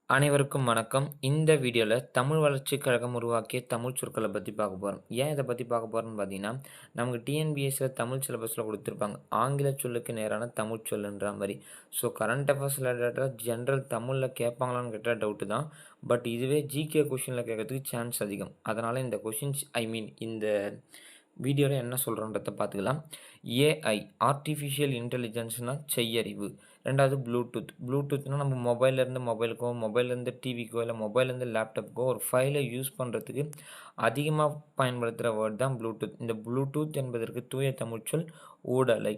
அனைவருக்கும் வணக்கம். இந்த வீடியோல தமிழ் வளர்ச்சிக் கழகம் உருவாக்கிய தமிழ் சொற்கள பத்தி பார்க்க போறோம். ஏன் இத பத்தி பார்க்க போறோம்னு பார்த்தீங்கன்னா, நமக்கு டிஎன்பிஎஸ்சில தமிழ் சிலபஸ்ல குடுத்திருப்பாங்க. ஆங்கில சொல்லுக்கு நேரான தமிழ் சொல்லுன்ற மாரி. ஸோ கரண்ட் அஃபேர்ஸ் ரிலேட்டடா ஜெனரல் தமிழ்ல கேட்பாங்களான்னு கேட்டா டவுட்டு தான். பட் இதுவே ஜிகே கொஸ்டின்ல கேட்கறதுக்கு சான்ஸ் அதிகம். அதனால இந்த கொஸ்டின்ஸ் இந்த வீடியோல என்ன சொல்றோன்றத பார்த்துக்கலாம். ஏஐ ஆர்ட்டிஃபிஷியல் இன்டெலிஜென்ஸ்னா செய்யறிவு. 2வது ப்ளூடூத்னா நம்ம மொபைல்லேருந்து மொபைலுக்கோ, மொபைல்லேருந்து டிவிக்கோ, இல்ல மொபைல்லேருந்து லேப்டாப்க்கோ ஒரு ஃபைல யூஸ் பண்ணுறதுக்கு அதிகமா பயன்படுத்துற வேர்ட் தான் ப்ளூடூத். இந்த ப்ளூடூத் என்பதற்கு தூய தமிழ் சொல் ஊடலை.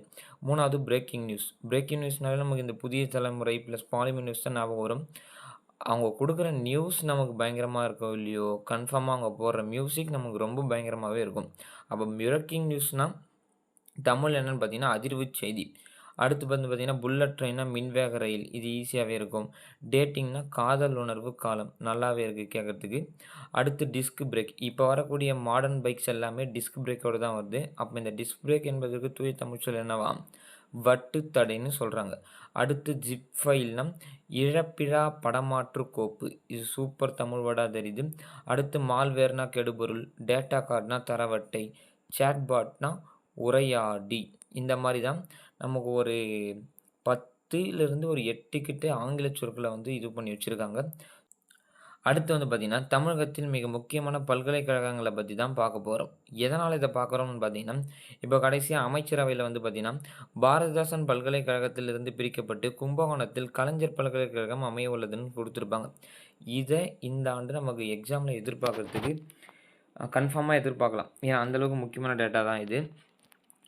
3வது பிரேக்கிங் நியூஸ். பிரேக்கிங் நியூஸ்னாலே நமக்கு இந்த புதிய தலைமுறை ப்ளஸ் பாலிமர் நியூஸ் தான் ஞாபகம் வரும். அவங்க குடுக்குற நியூஸ் நமக்கு பயங்கரமா இருக்கோ இல்லையோ, கன்ஃபார்மா அவங்க போடுற மியூசிக் நமக்கு ரொம்ப பயங்கரமாவே இருக்கும். அப்ப பிரேக்கிங் நியூஸ்னா தமிழ்ல என்னன்னு பார்த்தீங்கன்னா, அதிர்வுச் செய்தி. அடுத்து பார்த்தீங்கன்னா, புல்லட் ட்ரெயின்னா மின்வேக ரயில். இது ஈஸியாவே இருக்கும். டேட்டிங்னா காதல் உணர்வு காலம். நல்லாவே இருக்கு கேட்கறதுக்கு. அடுத்து டிஸ்க் பிரேக். இப்ப வரக்கூடிய மாடர்ன் பைக்ஸ் எல்லாமே டிஸ்க் பிரேக்கோட தான் வருது. அப்ப இந்த டிஸ்க் பிரேக் என்பதற்கு தூய தமிழ் சொல் என்னவாம்? வட்டுத்தடைன்னு சொல்றாங்க. அடுத்து ஜிப் ஃபைல்னா இழப்பிலா படமாற்று கோப்பு. இது சூப்பர் தமிழ் வேர்டா தெரியுது. அடுத்து மால்வேர்னா கெடுபொருள். டேட்டா கார்ட்னா தரவட்டை. சேட்பாட்னா உரையாடி. இந்த மாரி தான் நமக்கு ஒரு 10லிருந்து ஒரு 8 கிட்ட ஆங்கில சொற்கள இது பண்ணி வச்சிருக்காங்க. அடுத்து பார்த்தீங்கன்னா, தமிழகத்தில் மிக முக்கியமான பல்கலைக்கழகங்கள பத்தி தான் பார்க்க போறோம். எதனால இத பார்க்குறோம்னு பார்த்தீங்கன்னா, இப்போ கடைசியா அமைச்சரவையில பார்த்தீங்கன்னா, பாரதிதாசன் பல்கலைக்கழகத்திலிருந்து பிரிக்கப்பட்டு கும்பகோணத்தில் கலைஞர் பல்கலைக்கழகம் அமைய உள்ளதுன்னு குடுத்திருப்பாங்க. இத இந்த ஆண்டு நமக்கு எக்ஸாம்ல எதிர்பார்க்கறதுக்கு கன்ஃபார்மா எதிர்பார்க்கலாம். ஏன்னா, அந்த அளவுக்கு முக்கியமான டேட்டா தான் இது.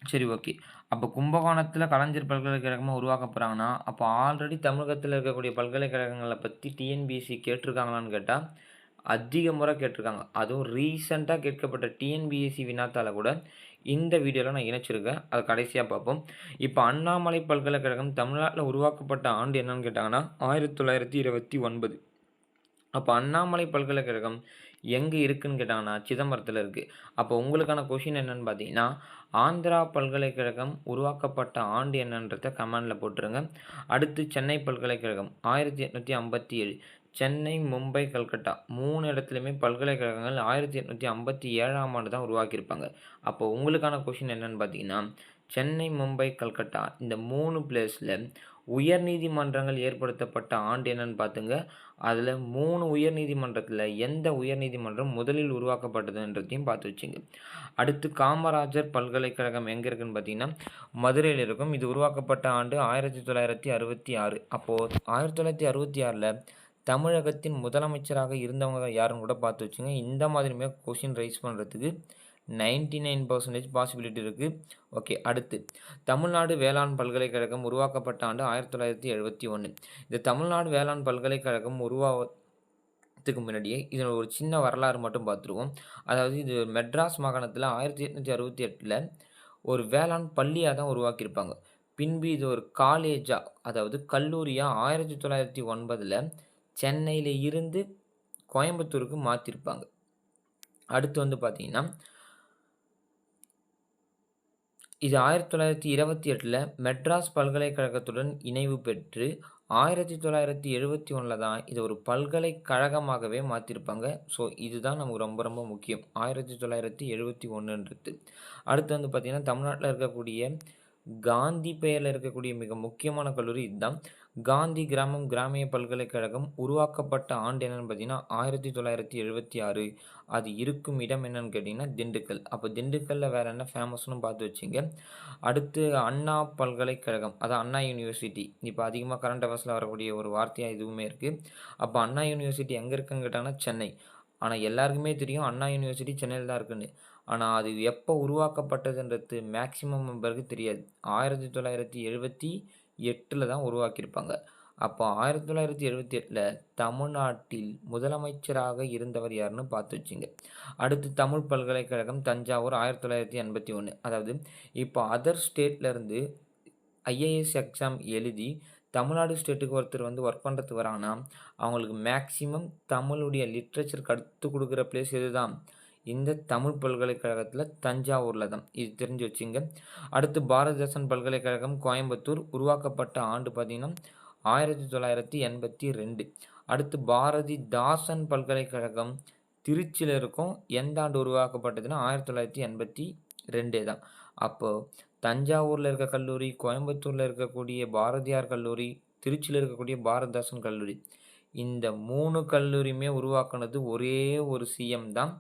சரி, ஓகே. அப்ப கும்பகோணத்தில கலைஞர் பல்கலைக்கழகமா உருவாக்க போறாங்கன்னா, அப்ப ஆல்ரெடி தமிழகத்தில இருக்கக்கூடிய பல்கலைக்கழகங்கள பத்தி டிஎன்பிஎஸ்சி கேட்டிருக்காங்களான்னு கேட்டா, அதிக முறை கேட்டிருக்காங்க. அதுவும் ரீசென்ட்டா கேட்கப்பட்ட டிஎன்பிஎஸ்சி வினாத்தாள கூட இந்த வீடியோல நான் இணைச்சிருக்கேன். அத கடைசியா பார்ப்போம். இப்ப அண்ணாமலை பல்கலைக்கழகம் தமிழ்நாட்ல உருவாக்கப்பட்ட ஆண்டு என்னன்னு கேட்டாங்கன்னா, 1929. அப்ப அண்ணாமலை பல்கலைக்கழகம் எங்க இருக்குன்னு கேட்டாங்கன்னா, சிதம்பரத்தில இருக்கு. அப்போ உங்களுக்கான கொஸ்டின் என்னன்னு பார்த்தீங்கன்னா, ஆந்திரா பல்கலைக்கழகம் உருவாக்கப்பட்ட ஆண்டு என்னன்றத கமெண்ட்ல போட்டுருங்க. அடுத்து சென்னை பல்கலைக்கழகம் 1857. சென்னை, மும்பை, கல்கட்டா 3 இடத்துலயுமே பல்கலைக்கழகங்கள் 1857ஆம் ஆண்டு தான் உருவாக்கியிருப்பாங்க. அப்போ உங்களுக்கான கொஸ்டின் என்னன்னு பார்த்தீங்கன்னா, சென்னை, மும்பை, கல்கட்டா இந்த 3 பிளேஸ்ல உயர்நீதிமன்றங்கள் ஏற்படுத்தப்பட்ட ஆண்டு என்னன்னு பார்த்துங்க. அதில 3 உயர்நீதிமன்றத்தில எந்த உயர்நீதிமன்றம் முதலில் உருவாக்கப்பட்டதுன்றதையும் பார்த்து வச்சுங்க. அடுத்து காமராஜர் பல்கலைக்கழகம் எங்க இருக்குன்னு பார்த்தீங்கன்னா, மதுரையில இருக்கும். இது உருவாக்கப்பட்ட ஆண்டு 1966. அப்போ 1966ல தமிழகத்தின் முதலமைச்சராக இருந்தவங்க யாருன்னு கூட பார்த்து வச்சுங்க. இந்த மாதிரியுமே கொஸ்டின் ரைஸ் பண்றதுக்கு 99% பாசிபிலிட்டி இருக்கு. ஓகே. அடுத்து தமிழ்நாடு வேளாண் பல்கலைக்கழகம் உருவாக்கப்பட்ட ஆண்டு 1971. இந்த தமிழ்நாடு வேளாண் பல்கலைக்கழகம் உருவாவதுக்கு முன்னாடியே இதில ஒரு சின்ன வரலாறு மட்டும் பார்த்துருவோம். அதாவது இது மெட்ராஸ் மாகாணத்தில 1868ல ஒரு வேளாண் பள்ளியா தான் உருவாக்கியிருப்பாங்க. பின்பு இது ஒரு காலேஜா, அதாவது கல்லூரியா 1909ல சென்னையில இருந்து கோயம்புத்தூருக்கு மாத்திருப்பாங்க. அடுத்து பார்த்தீங்கன்னா, இது 1928ல மெட்ராஸ் பல்கலைக்கழகத்துடன் இணைவு பெற்று 1971ல தான் இத ஒரு பல்கலைக்கழகமாகவே மாத்திருப்பாங்க. ஸோ, இதுதான் நமக்கு ரொம்ப ரொம்ப முக்கியம். 1971ன்றது. அடுத்து பார்த்தீங்கன்னா, தமிழ்நாட்ல இருக்கக்கூடிய காந்தி பெயர்ல இருக்கக்கூடிய மிக முக்கியமான கல்லூரி இதுதான். காந்தி கிராமம் கிராமிய பல்கலைக்கழகம் உருவாக்கப்பட்ட ஆண்டு என்னன்னு பார்த்தீங்கன்னா, 1976. அது இருக்கும் இடம் என்னன்னு கேட்டீங்கன்னா, திண்டுக்கல். அப்ப திண்டுக்கல்ல வேற என்ன ஃபேமஸ்ன்னு பார்த்து வச்சுங்க. அடுத்து அண்ணா பல்கலைக்கழகம். அதான் அண்ணா யூனிவர்சிட்டி. இப்ப அதிகமா கரண்ட் அஃபேர்ஸ்ல வரக்கூடிய ஒரு வார்த்தையா இதுவுமே இருக்கு. அப்ப அண்ணா யூனிவர்சிட்டி எங்க இருக்குன்னு கேட்டாங்கன்னா, சென்னை. ஆனா எல்லாருக்குமே தெரியும் அண்ணா யூனிவர்சிட்டி சென்னையில தான் இருக்குன்னு. ஆனா அது எப்ப உருவாக்கப்பட்டதுன்றது மேக்ஸிமம் மெம்பருக்கு தெரியாது. 1978ல தான் உருவாக்கியிருப்பாங்க. அப்போ 1978ல தமிழ்நாட்டில் முதலமைச்சராக இருந்தவர் யாருன்னு பார்த்து வச்சுங்க. அடுத்து தமிழ் பல்கலைக்கழகம் தஞ்சாவூர் 1981. அதாவது இப்போ அதர் ஸ்டேட்ல இருந்து ஐஏஎஸ் எக்ஸாம் எழுதி தமிழ்நாடு ஸ்டேட்டுக்கு ஒருத்தர் ஒர்க் பண்ணுறதுக்கு வராங்கன்னா, அவங்களுக்கு மேக்ஸிமம் தமிழுடைய லிட்ரேச்சர் கத்துக் குடுக்குற பிளேஸ் எதுதான்? இந்த தமிழ் பல்கலைக்கழகத்தில தஞ்சாவூர்ல தான். இது தெரிஞ்சு வச்சுங்க. அடுத்து பாரதிதாசன் பல்கலைக்கழகம் கோயம்புத்தூர் உருவாக்கப்பட்ட ஆண்டு பார்த்தீங்கன்னா, 1982. அடுத்து பாரதிதாசன் பல்கலைக்கழகம் திருச்சியில் இருக்கும். எந்த ஆண்டு உருவாக்கப்பட்டதுன்னா 1982 தான். அப்போது தஞ்சாவூரில் இருக்க கல்லூரி, கோயம்புத்தூரில் இருக்கக்கூடிய பாரதியார் கல்லூரி, திருச்சியில் இருக்கக்கூடிய பாரதிதாசன் கல்லூரி, இந்த 3 கல்லூரியுமே உருவாக்குனது ஒரே ஒரு சிஎம் தான்.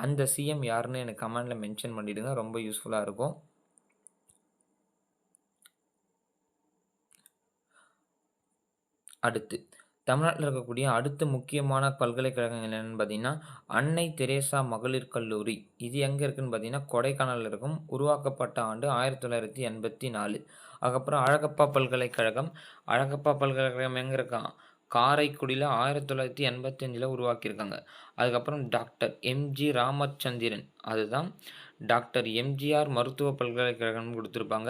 அந்த சிஎம் யாருன்னு எனக்கு கமெண்டில் மென்ஷன் பண்ணிவிடுங்க, ரொம்ப யூஸ்ஃபுல்லாக இருக்கும். அடுத்து தமிழ்நாட்டில் இருக்கக்கூடிய அடுத்த முக்கியமான பல்கலைக்கழகங்கள் என்னென்னு பார்த்தீங்கன்னா, அன்னை தெரேசா மகளிர் கல்லூரி. இது எங்கே இருக்குதுன்னு பார்த்தீங்கன்னா கொடைக்கானலில் இருக்கும். உருவாக்கப்பட்ட ஆண்டு 1984. அதுக்கப்புறம் அழகப்பா பல்கலைக்கழகம். அழகப்பா பல்கலைக்கழகம் எங்கே இருக்கான்? காரைக்குடியில் 1985 உருவாக்கியிருக்காங்க. அதுக்கப்புறம் டாக்டர் எம்ஜி ராமச்சந்திரன், அதுதான் டாக்டர் எம்ஜிஆர் மருத்துவ பல்கலைக்கழகம்னு கொடுத்துருப்பாங்க.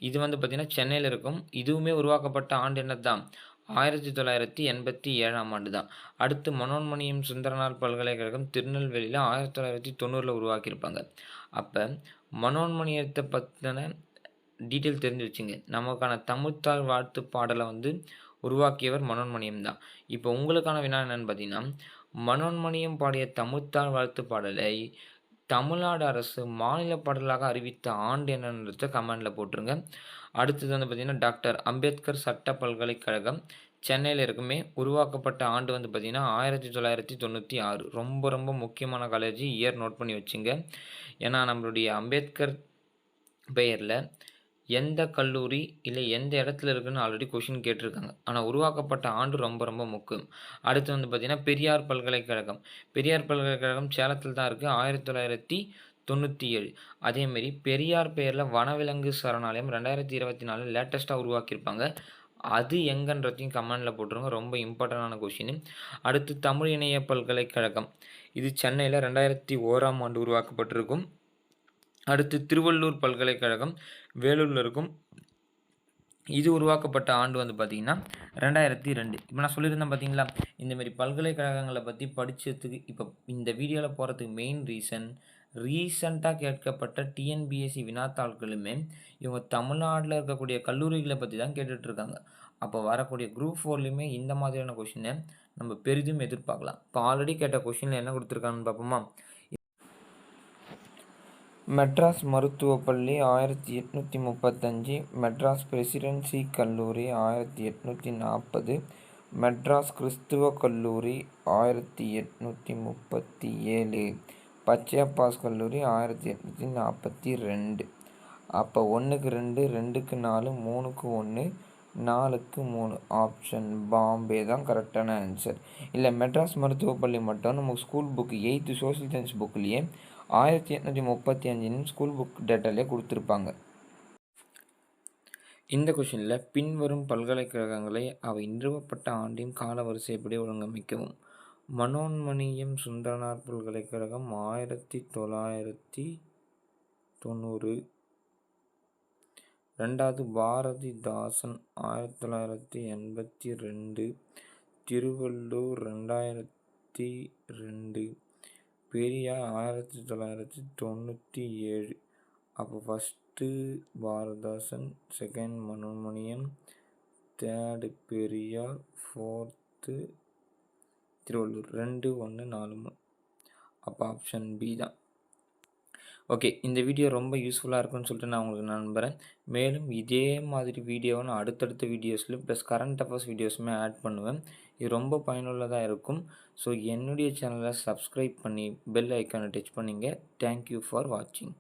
இது வந்து பார்த்திங்கன்னா சென்னையில் இருக்கும். இதுவுமே உருவாக்கப்பட்ட ஆண்டு என்னது தான்? 1987 ஆண்டு தான். அடுத்து மனோன்மணியம் சுந்தரனார் பல்கலைக்கழகம் திருநெல்வேலியில் 1990 உருவாக்கியிருப்பாங்க. அப்போ மனோன்மணியத்தை பற்றின டீட்டெயில் தெரிஞ்சு வச்சுங்க. நமக்கான தமிழ்த்தாள் வாழ்த்து பாடலை வந்து உருவாக்கியவர் மனோன்மணியம் தான். இப்போ உங்களுக்கான வினா என்னென்னு பார்த்தீங்கன்னா, மனோன்மணியம் பாடிய தமிழ்த்தாள் வாழ்த்து பாடலை தமிழ்நாடு அரசு மாநில பாடலாக அறிவித்த ஆண்டு என்னன்றதை கமெண்டில் போட்டுருங்க. அடுத்தது வந்து பார்த்திங்கன்னா டாக்டர் அம்பேத்கர் சட்ட பல்கலைக்கழகம் சென்னையில் இருக்குமே. உருவாக்கப்பட்ட ஆண்டு வந்து பார்த்திங்கன்னா 1996. ரொம்ப ரொம்ப முக்கியமான காலேஜ், இயர் நோட் பண்ணி வச்சுங்க. ஏன்னா நம்மளுடைய அம்பேத்கர் பெயரில் எந்த கல்லூரி இல்லை எந்த இடத்துல இருக்குதுன்னு ஆல்ரெடி கொஷின் கேட்டிருக்காங்க. ஆனால் உருவாக்கப்பட்ட ஆண்டு ரொம்ப ரொம்ப முக்கியம். அடுத்து வந்து பார்த்திங்கன்னா பெரியார் பல்கலைக்கழகம். பெரியார் பல்கலைக்கழகம் சேலத்தில் தான் இருக்குது. 1997. அதேமாரி பெரியார் பெயரில் வனவிலங்கு சரணாலயம் 2024 லேட்டஸ்ட்டாக உருவாக்கியிருப்பாங்க. அது எங்கன்றதையும் கமெண்டில் போட்டுருங்க, ரொம்ப இம்பார்ட்டண்டான கொஷின். அடுத்து தமிழ் இணைய பல்கலைக்கழகம். இது சென்னையில் 2001 உருவாக்கப்பட்டிருக்கும். அடுத்து திருவள்ளூர் பல்கலைக்கழகம் வேலூரில் இருக்கும். இது உருவாக்கப்பட்ட ஆண்டு வந்து பார்த்திங்கன்னா 2002. இப்போ நான் சொல்லியிருந்தேன் பார்த்தீங்களா, இந்தமாரி பல்கலைக்கழகங்களை பற்றி படித்ததுக்கு இப்போ இந்த வீடியோவில் போகிறதுக்கு மெயின் ரீசெண்டாக கேட்கப்பட்ட டிஎன்பிஎஸ்சி வினாத்தாள்களுமே இவங்க தமிழ்நாட்டில் இருக்கக்கூடிய கல்லூரிகளை பற்றி தான் கேட்டுட்ருக்காங்க. அப்போ வரக்கூடிய குரூப் 4லையுமே இந்த மாதிரியான கொஷினை நம்ம பெரிதும் எதிர்பார்க்கலாம். இப்போ ஆல்ரெடி கேட்ட கொஷினில் என்ன கொடுத்துருக்காங்கன்னு பார்ப்போமா? மெட்ராஸ் மருத்துவப் பள்ளி 1835, மெட்ராஸ் பிரசிடென்சி கல்லூரி 1840, மெட்ராஸ் கிறிஸ்துவ கல்லூரி 1837, பச்சையப்பாஸ் கல்லூரி 1842. அப்போ 1க்கு 2, 2க்கு 4, 3க்கு 1, 4க்கு 3. ஆப்ஷன் பாம்பே தான் கரெக்டான ஆன்சர். இல்லை மெட்ராஸ் மருத்துவப் பள்ளி மட்டும் நம்ம school book 8th social science புக்லேயே 1835 ஸ்கூல் புக் டேட்டாலே கொடுத்துருப்பாங்க. இந்த கொஷினில் பின்வரும் பல்கலைக்கழகங்களை அவை நிறுவப்பட்ட ஆண்டின் காலவரிசைப்படி ஒழுங்கமைக்கவும். மனோன்மணியம் சுந்தரனார் பல்கலைக்கழகம் 1990. ரெண்டாவது பாரதிதாசன் 1982. திருவள்ளூர் 2002. பெரியார் 1997. அப்போ first Bharathidasan, second Manonmaniam, third Periyar, fourth Thiruvallur. 2, 1, 4, 3. அப்போ ஆப்ஷன் பி தான். ஓகே, இந்த வீடியோ ரொம்ப யூஸ்ஃபுல்லாக இருக்குன்னு சொல்லிட்டு நான் உங்களுக்கு நம்புகிறேன். மேலும் இதே மாதிரி வீடியோவை நான் அடுத்தடுத்த வீடியோஸ்லையும் ப்ளஸ் கரண்ட் அஃபேர்ஸ் வீடியோஸுமே ஆட் பண்ணுவேன். இது ரொம்ப பயனுள்ளதாக இருக்கும். ஸோ என்னுடைய சேனலை சப்ஸ்கிரைப் பண்ணி பெல் ஐக்கானை டச் பண்ணிங்க. தேங்க்யூ ஃபார் வாட்சிங்.